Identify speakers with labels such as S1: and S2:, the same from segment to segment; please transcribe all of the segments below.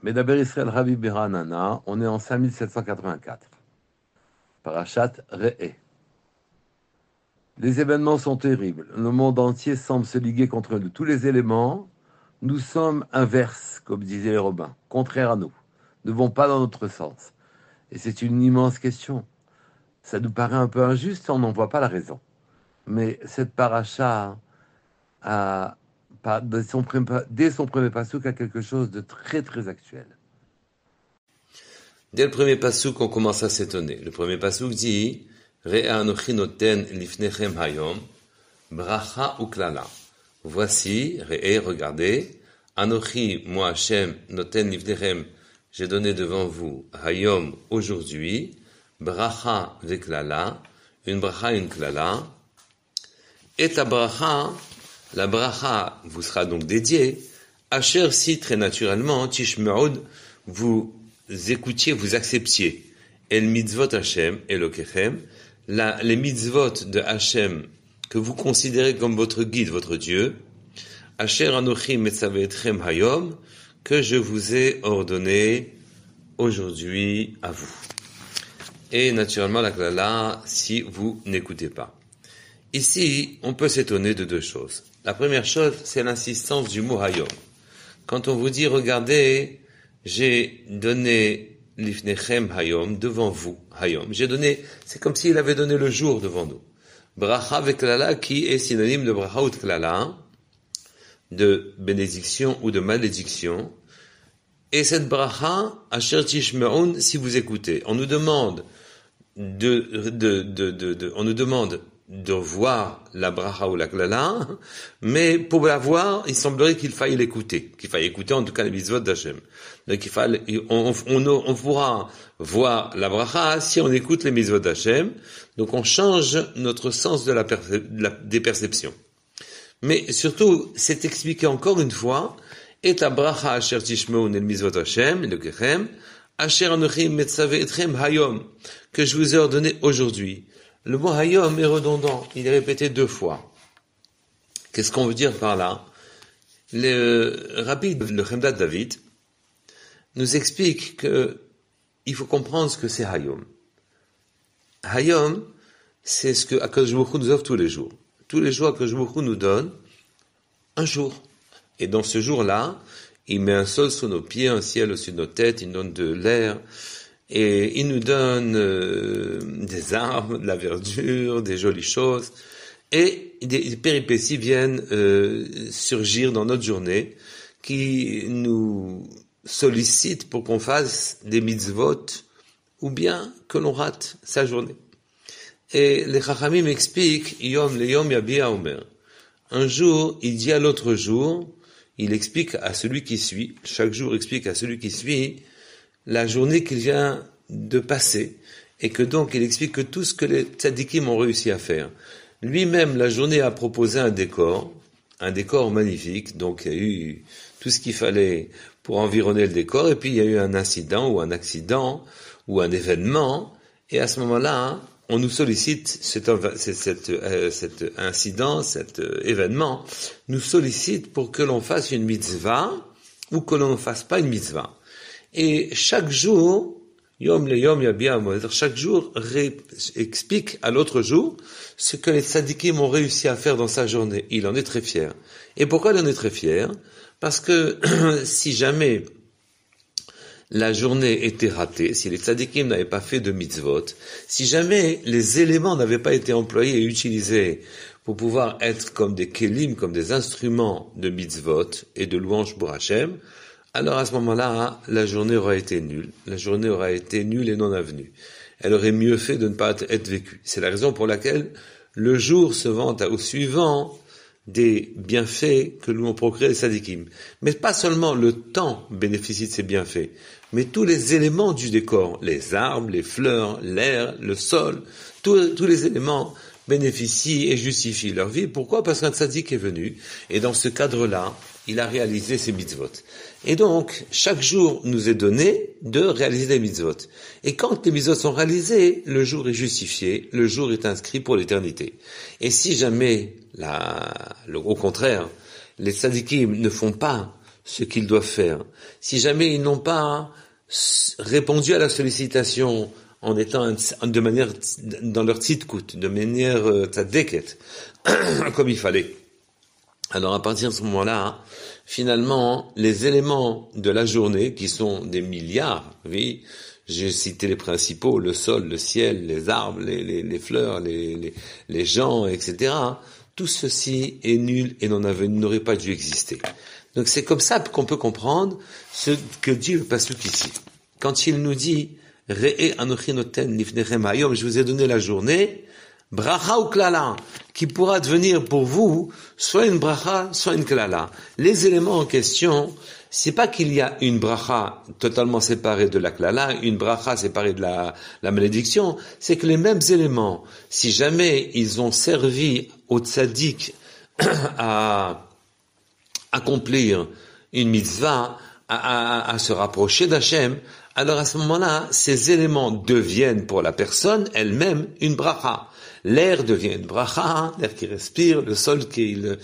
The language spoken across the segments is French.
S1: Medaber Israël Ravi Beranana, on est en 5784. Parashat Re'eh. Les événements sont terribles. Le monde entier semble se liguer contre nous. Tous les éléments, nous sommes inverses, comme disaient les Romains, contraires à nous, ne vont pas dans notre sens. Et c'est une immense question. Ça nous paraît un peu injuste, on n'en voit pas la raison. Mais cette paracha a, dès son premier passouk, a quelque chose de très très actuel.
S2: Dès le premier passouk, on commence à s'étonner. Le premier passouk dit Re'a anochi noten lifnechem hayom bracha uklala. Voici, Re'e, regardez, Anochi, moi Hashem, noten lifnechem, j'ai donné devant vous hayom aujourd'hui, bracha veklala, une bracha, une klala, et la bracha vous sera donc dédiée, Asher si très naturellement, tishme'ud, vous écoutiez, vous acceptiez, el mitzvot Hashem, Elokechem, les mitzvot de Hashem, que vous considérez comme votre guide, votre Dieu, Asher anochi metzavetchem hayom, que je vous ai ordonné aujourd'hui à vous. Et naturellement la klala, si vous n'écoutez pas. Ici, on peut s'étonner de deux choses. La première chose, c'est l'insistance du mot hayom. Quand on vous dit, regardez, j'ai donné lifnechem hayom, devant vous, hayom. J'ai donné, c'est comme s'il avait donné le jour devant nous. Bracha veklala, qui est synonyme de bracha ou de klala, de bénédiction ou de malédiction. Et cette bracha, asher tishme'un, si vous écoutez. On nous demande on nous demande de voir la bracha ou la klala, mais pour la voir, il semblerait qu'il faille l'écouter, qu'il faille écouter en tout cas les mitzvot d'Hachem. Donc on pourra voir la bracha si on écoute les mitzvot d'Hachem. Donc on change notre sens des perceptions. Mais surtout, c'est expliqué encore une fois, et la bracha asher tishmeun el mitzvot Hashem, le kechem, asher anochim metzaveh etchem hayom, que je vous ai ordonné aujourd'hui. Le mot hayom est redondant, il est répété 2 fois. Qu'est-ce qu'on veut dire par là? Le Rabbi, le Chemdat David, nous explique que il faut comprendre ce que c'est hayom. Hayom, c'est ce que Akadosh Baruch Hu nous offre tous les jours. Tous les jours, Akadosh Baruch Hu nous donne un jour. Et dans ce jour-là, il met un sol sous nos pieds, un ciel au-dessus de nos têtes, il nous donne de l'air, et il nous donne des arbres, de la verdure, des jolies choses, et des péripéties viennent surgir dans notre journée, qui nous sollicitent pour qu'on fasse des mitzvot, ou bien que l'on rate sa journée. Et les Chachamim expliquent, Yom le Yom Yabia Omer. Un jour, il dit à l'autre jour, il explique à celui qui suit, chaque jour explique à celui qui suit, la journée qu'il vient de passer, et que donc il explique que tout ce que les tzadikim ont réussi à faire. Lui-même, la journée a proposé un décor magnifique, donc il y a eu tout ce qu'il fallait pour environner le décor, et puis il y a eu un incident, ou un accident, ou un événement, et à ce moment-là, on nous sollicite, cet incident, cet événement, nous sollicite pour que l'on fasse une mitzvah, ou que l'on ne fasse pas une mitzvah. Et chaque jour, Yom le Yom Yabia, chaque jour explique à l'autre jour ce que les tzadikim ont réussi à faire dans sa journée. Il en est très fier. Et pourquoi il en est très fier? Parce que si jamais la journée était ratée, si les tzadikim n'avaient pas fait de mitzvot, si jamais les éléments n'avaient pas été employés et utilisés pour pouvoir être comme des kelim, comme des instruments de mitzvot et de louange pour Hashem, alors à ce moment-là, la journée aura été nulle. La journée aura été nulle et non avenue. Elle aurait mieux fait de ne pas être vécue. C'est la raison pour laquelle le jour se vante au suivant des bienfaits que nous ont procurés les tzadikim. Mais pas seulement le temps bénéficie de ces bienfaits, mais tous les éléments du décor, les arbres, les fleurs, l'air, le sol, tous les éléments bénéficient et justifient leur vie. Pourquoi? Parce qu'un tzadik est venu, et dans ce cadre-là, il a réalisé ses mitzvot. Et donc, chaque jour nous est donné de réaliser les mitzvot. Et quand les mitzvot sont réalisés, le jour est justifié, le jour est inscrit pour l'éternité. Et si jamais, au contraire, les tzadikim ne font pas ce qu'ils doivent faire. Si jamais ils n'ont pas répondu à la sollicitation en étant de manière dans leur tzidkut, de manière tzadeket, comme il fallait. Alors à partir de ce moment-là, finalement, les éléments de la journée, qui sont des milliards, oui, j'ai cité les principaux, le sol, le ciel, les arbres, les fleurs, les gens, etc. Tout ceci est nul et n'aurait pas dû exister. Donc c'est comme ça qu'on peut comprendre ce que dit le pasuk ici. Quand il nous dit « Re'e anochi noten lifnechem hayom » je vous ai donné la journée, bracha ou klala, qui pourra devenir pour vous soit une bracha, soit une klala. Les éléments en question, c'est pas qu'il y a une bracha totalement séparée de la klala, une bracha séparée de la malédiction, c'est que les mêmes éléments, si jamais ils ont servi au tzaddik à accomplir une mitzvah, à se rapprocher d'Hachem, alors à ce moment-là, ces éléments deviennent pour la personne elle-même une bracha. L'air devient une bracha, l'air qui respire, le sol qu'il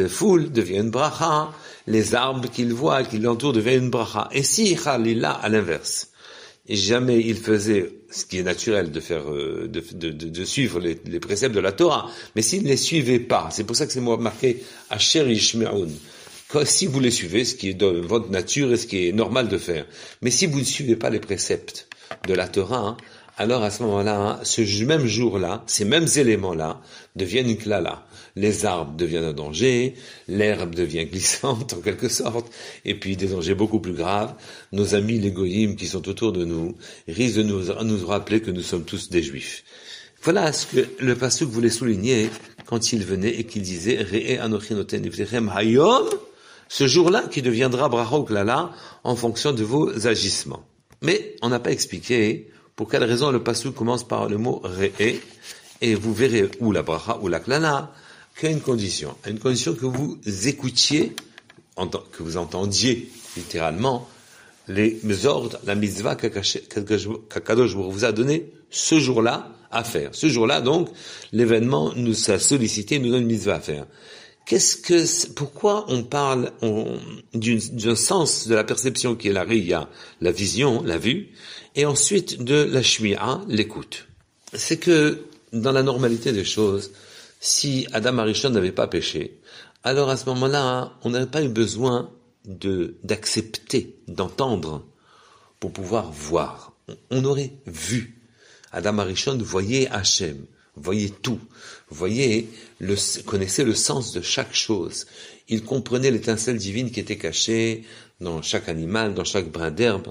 S2: foule devient une bracha, les arbres qu'il voit, qui l'entourent deviennent une bracha. Et si Khalila à l'inverse, et jamais il faisait ce qui est naturel de faire, de suivre les préceptes de la Torah, mais s'il ne les suivait pas, c'est pour ça que c'est marqué Asher Yishme'un. Si vous les suivez, ce qui est de votre nature et ce qui est normal de faire. Mais si vous ne suivez pas les préceptes de la Torah, alors à ce moment-là, ce même jour-là, ces mêmes éléments-là deviennent une klala. Les arbres deviennent un danger, l'herbe devient glissante en quelque sorte, et puis des dangers beaucoup plus graves. Nos amis les goyim qui sont autour de nous risquent de nous rappeler que nous sommes tous des juifs. Voilà ce que le pasuk voulait souligner quand il venait et qu'il disait Re'e anochi noten lifnechem hayom, ce jour-là qui deviendra bracha ou klala en fonction de vos agissements. Mais on n'a pas expliqué pour quelle raison le pasuk commence par le mot Re'e, et vous verrez ou la bracha ou la klala qu'il y a une condition que vous écoutiez, que vous entendiez littéralement les ordres, la mitzvah qu'Akadosh vous a donné ce jour-là à faire. Ce jour-là, donc, l'événement nous a sollicité, nous donne une mitzvah à faire. Pourquoi on parle d'un sens de la perception qui est la riya, la vision, la vue, et ensuite de la shmi'a, l'écoute? C'est que, dans la normalité des choses, si Adam Arishon n'avait pas péché, alors à ce moment-là, on n'aurait pas eu besoin d'accepter, d'entendre, pour pouvoir voir. On aurait vu. Adam Arishon voyait Hachem, voyait tout, connaissait le sens de chaque chose. Il comprenait l'étincelle divine qui était cachée dans chaque animal, dans chaque brin d'herbe,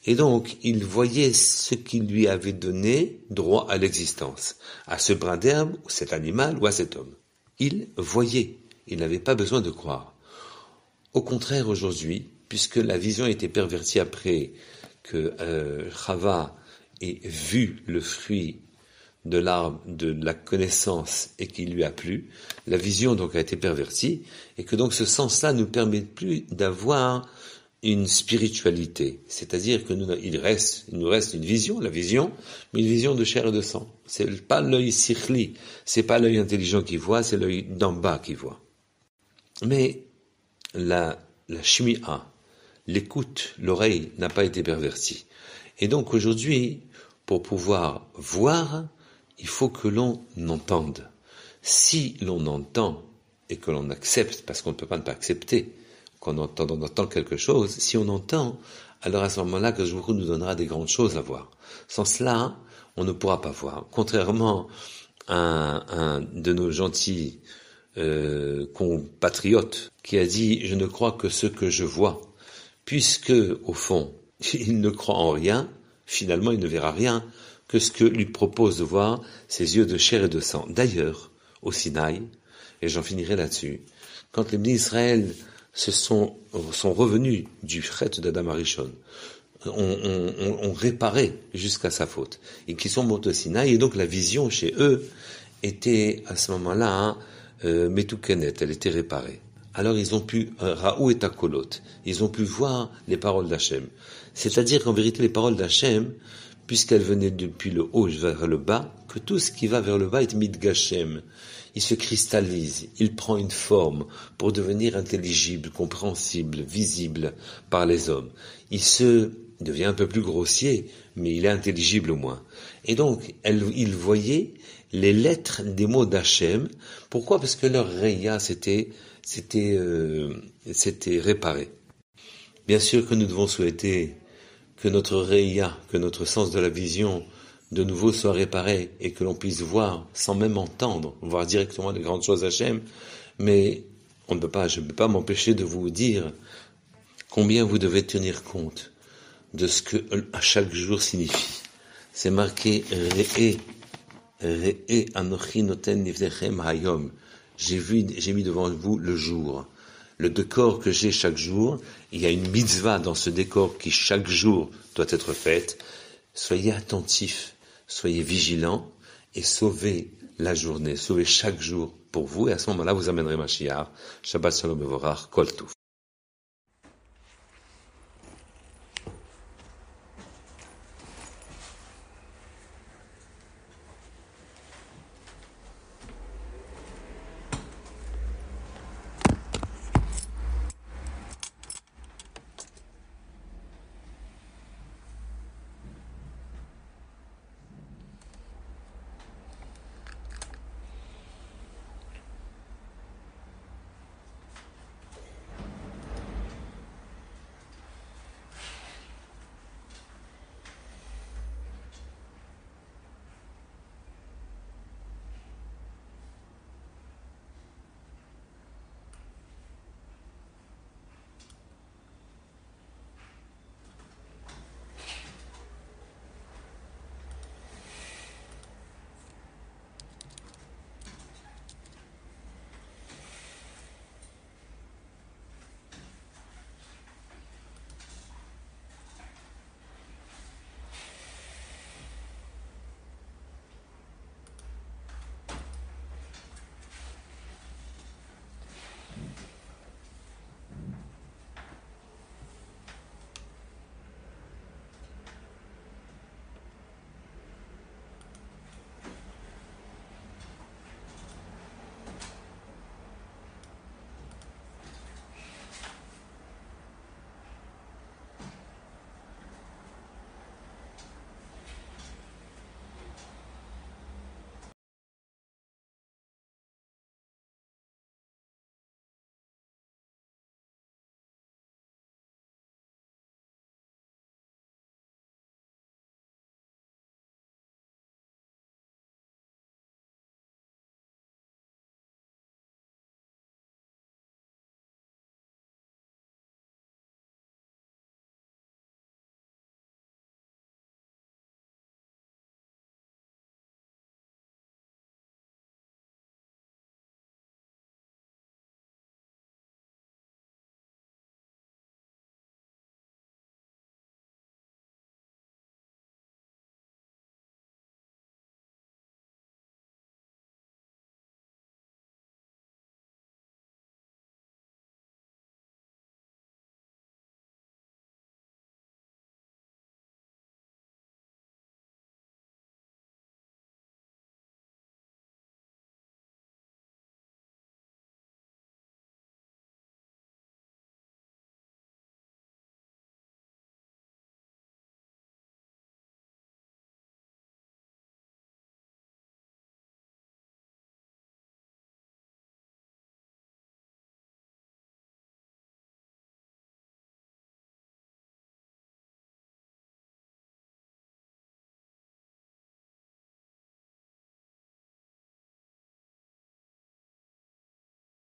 S2: et donc il voyait ce qui lui avait donné droit à l'existence, à ce brin d'herbe, ou cet animal, ou à cet homme. Il voyait, il n'avait pas besoin de croire. Au contraire, aujourd'hui, puisque la vision a été pervertie après que Chava ait vu le fruit de l'arbre de la connaissance et qui lui a plu, la vision donc a été pervertie, et que donc ce sens-là ne nous permet plus d'avoir une spiritualité, c'est-à-dire que il nous reste une vision, la vision, mais une vision de chair et de sang. C'est pas l'œil sikhli, c'est pas l'œil intelligent qui voit, c'est l'œil d'en bas qui voit. Mais la shmi'a, l'écoute, l'oreille n'a pas été pervertie. Et donc aujourd'hui, pour pouvoir voir, il faut que l'on entende. Si l'on entend et que l'on accepte, parce qu'on ne peut pas ne pas accepter, qu'on entend quelque chose, si on entend, alors à ce moment-là, que Jvourou nous donnera des grandes choses à voir. Sans cela, on ne pourra pas voir. Contrairement à un de nos gentils compatriotes qui a dit « Je ne crois que ce que je vois », puisque, au fond, il ne croit en rien, finalement il ne verra rien que ce que lui propose de voir ses yeux de chair et de sang. D'ailleurs, au Sinaï, et j'en finirai là-dessus, quand les bénis d'Israël sont revenus du fret d'Adam Arishon, ont réparé jusqu'à sa faute, et qui sont montés au Sinaï, et donc la vision chez eux était à ce moment-là Metukenet, elle était réparée. Alors ils ont pu, Raou et Takolot, ils ont pu voir les paroles d'Hachem. C'est-à-dire qu'en vérité les paroles d'Hachem, puisqu'elles venaient depuis le haut vers le bas, que tout ce qui va vers le bas est Midgashem. il se cristallise, il prend une forme pour devenir intelligible, compréhensible, visible par les hommes. Il devient un peu plus grossier, mais il est intelligible au moins. Et donc, il voyait les lettres des mots d'Hachem. Pourquoi? Parce que leur Reya s'était réparé. Bien sûr que nous devons souhaiter que notre Reya, que notre sens de la vision, de nouveau soit réparé et que l'on puisse voir, sans même entendre, voir directement les grandes choses d'Hachem. Mais je ne peux pas m'empêcher de vous dire combien vous devez tenir compte de ce que à chaque jour signifie. C'est marqué Re'e anochi noten nivdechem hayom. J'ai mis devant vous le jour. Le décor que j'ai chaque jour, il y a une mitzvah dans ce décor qui chaque jour doit être faite. Soyez attentifs, soyez vigilants et sauvez la journée, sauvez chaque jour pour vous. Et à ce moment-là, vous amènerez Mashiach. Shabbat Shalom Mevorach, Kol Tov.